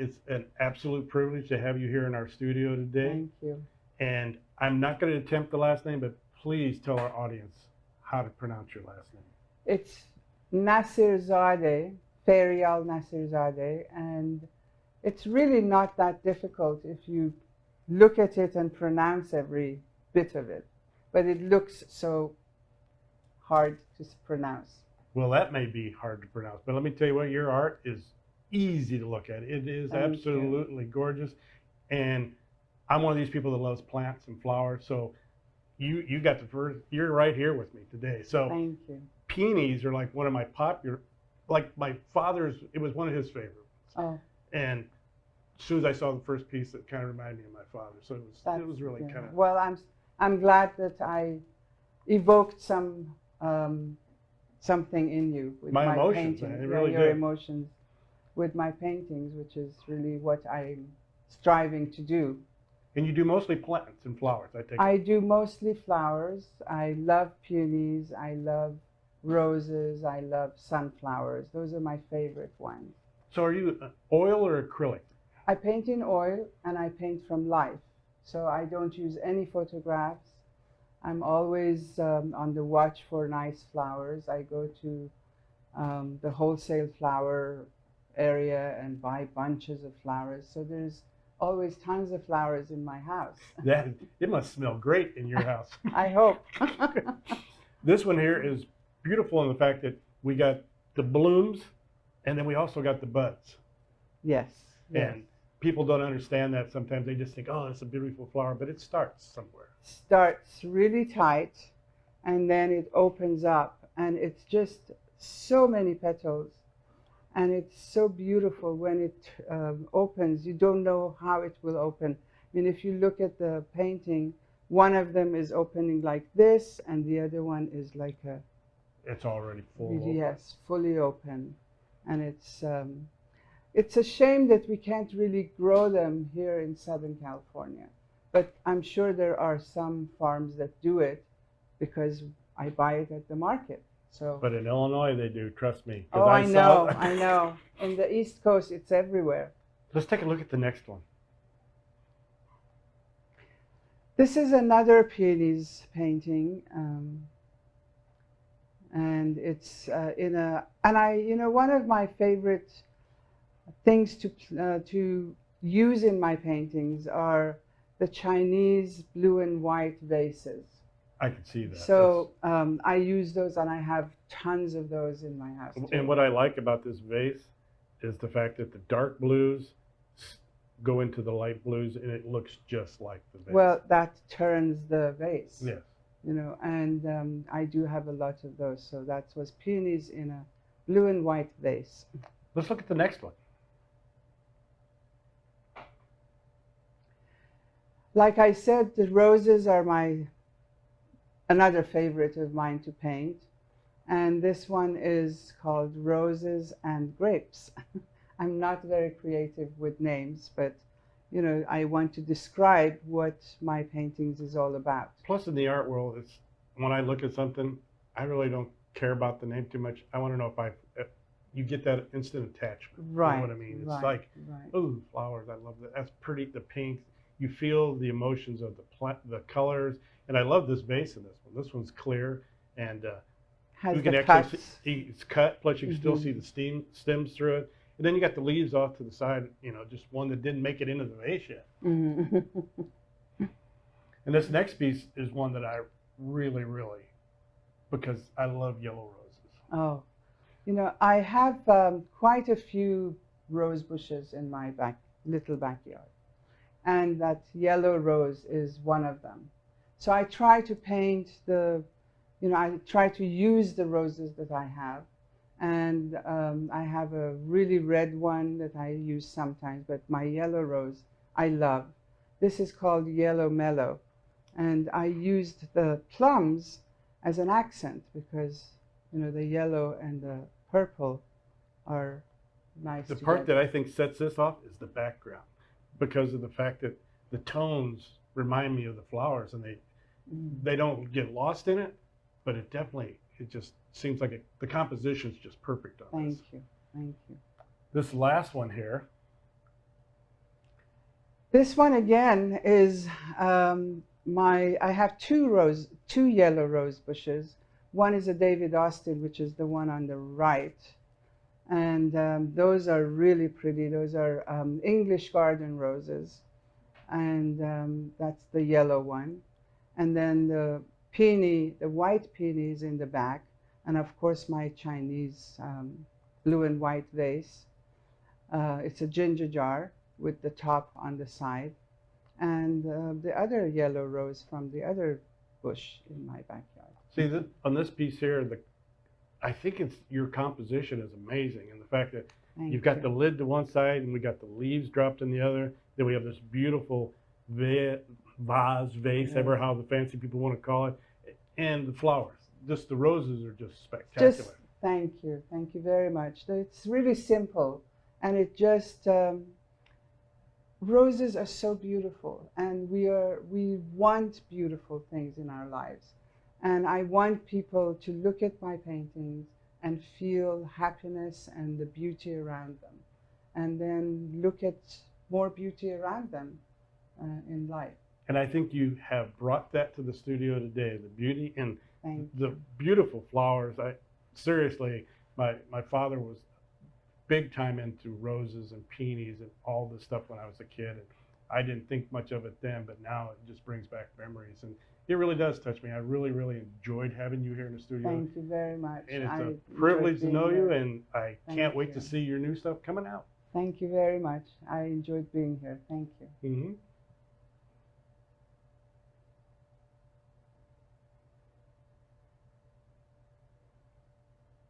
It's an absolute privilege to have you here in our studio today. Thank you. And I'm not going to attempt the last name, but please tell our audience how to pronounce your last name. It's Nassirzadeh, Ferial Nassirzadeh, and it's really not that difficult if you look at it and pronounce every bit of it. But it looks so hard to pronounce. Well, that may be hard to pronounce, but let me tell you what, your art is easy to look at. It is Thank absolutely gorgeous. And I'm one of these people that loves plants and flowers. So you got the first, you're right here with me today. So Thank you. peonies are like one of my popular, like my father's, it was one of his favorites. Oh, And as soon as I saw the first piece, it kind of reminded me of my father. So it was really yeah. kind of. Well, I'm glad that I evoked some something in you with My my emotions, painting. man, it Yeah, really your did. emotions with my paintings, which is really what I'm striving to do. And you do mostly plants and flowers, I take it. I do mostly flowers. I love peonies. I love roses. I love sunflowers. Those are my favorite ones. So are you oil or acrylic? I paint in oil and I paint from life. So I don't use any photographs. I'm always on the watch for nice flowers. I go to the wholesale flower area and buy bunches of flowers. So there's always tons of flowers in my house. It must smell great in your house. I hope. This one here is beautiful in the fact that we got the blooms and then we also got the buds. Yes. Yes. And people don't understand that sometimes. They just think, oh, it's a beautiful flower, but it starts somewhere. Starts really tight and then it opens up and it's just so many petals and it's so beautiful when it opens. You don't know how it will open. I mean, if you look at the painting, one of them is opening like this and the other one is like a It's already full. yes, fully open. And it's a shame that we can't really grow them here in Southern California. But I'm sure there are some farms that do it because I buy it at the market. So. But in Illinois, they do, trust me. Oh, I know, I know. In the East Coast, it's everywhere. Let's take a look at the next one. This is another peonies painting. And it's one of my favorite things to use in my paintings are the Chinese blue and white vases. I can see that. So I use those and I have tons of those in my house too. And what I like about this vase is the fact that the dark blues go into the light blues and it looks just like the vase. Well, that turns the vase. Yes. You know, and I do have a lot of those. So that was peonies in a blue and white vase. Let's look at the next one. Like I said, the roses are another favorite of mine to paint. And this one is called Roses and Grapes. I'm not very creative with names, but you know, I want to describe what my paintings is all about. Plus in the art world, it's when I look at something, I really don't care about the name too much. I want to know if you get that instant attachment. Right. You know what I mean? It's right, like, right. oh, flowers, I love that. That's pretty, the pinks. You feel the emotions of the colors. And I love this vase in this one. This one's clear and Has you can the actually cuts. see it's cut, plus you can still see the stems through it. And then you got the leaves off to the side, you know, just one that didn't make it into the vase yet. Mhm. And this next piece is one that I really, because I love yellow roses. Oh, you know, I have quite a few rose bushes in my little backyard. And that yellow rose is one of them. So I try to paint I try to use the roses that I have. And I have a really red one that I use sometimes, but my yellow rose I love. This is called Yellow Mellow. And I used the plums as an accent because, you know, the yellow and the purple are nice The together. part that I think sets this off is the background, because of the fact that the tones remind me of the flowers, and they don't get lost in it, but it just seems like the composition's just perfect on this. Thank you. This last one here This one again is I have two yellow rose bushes. One is a David Austin, which is the one on the right. And those are really pretty. Those are English garden roses. And that's the yellow one. And then the peony, the white peony is in the back. And of course, my Chinese blue and white vase. It's a ginger jar with the top on the side. And the other yellow rose from the other bush in my backyard. See, on this piece here, I think it's your composition is amazing, and the fact that you've got the lid to one side and we got the leaves dropped in the other. Then we have this beautiful vase, ever how the fancy people want to call it, and the flowers. Just the roses are just spectacular. Thank you very much. It's really simple, and it just roses are so beautiful, and we want beautiful things in our lives. And I want people to look at my paintings and feel happiness and the beauty around them, and then look at more beauty around them in life. And I think you have brought that to the studio today, the beauty and the beautiful flowers. Seriously, my father was big time into roses and peonies and all this stuff when I was a kid. And I didn't think much of it then, but now it just brings back memories. And it really does touch me. I really, really enjoyed having you here in the studio. Thank you very much. And it's a privilege to know you, and I can't wait to see your new stuff coming out. Thank you very much. I enjoyed being here. Thank you. Mm-hmm.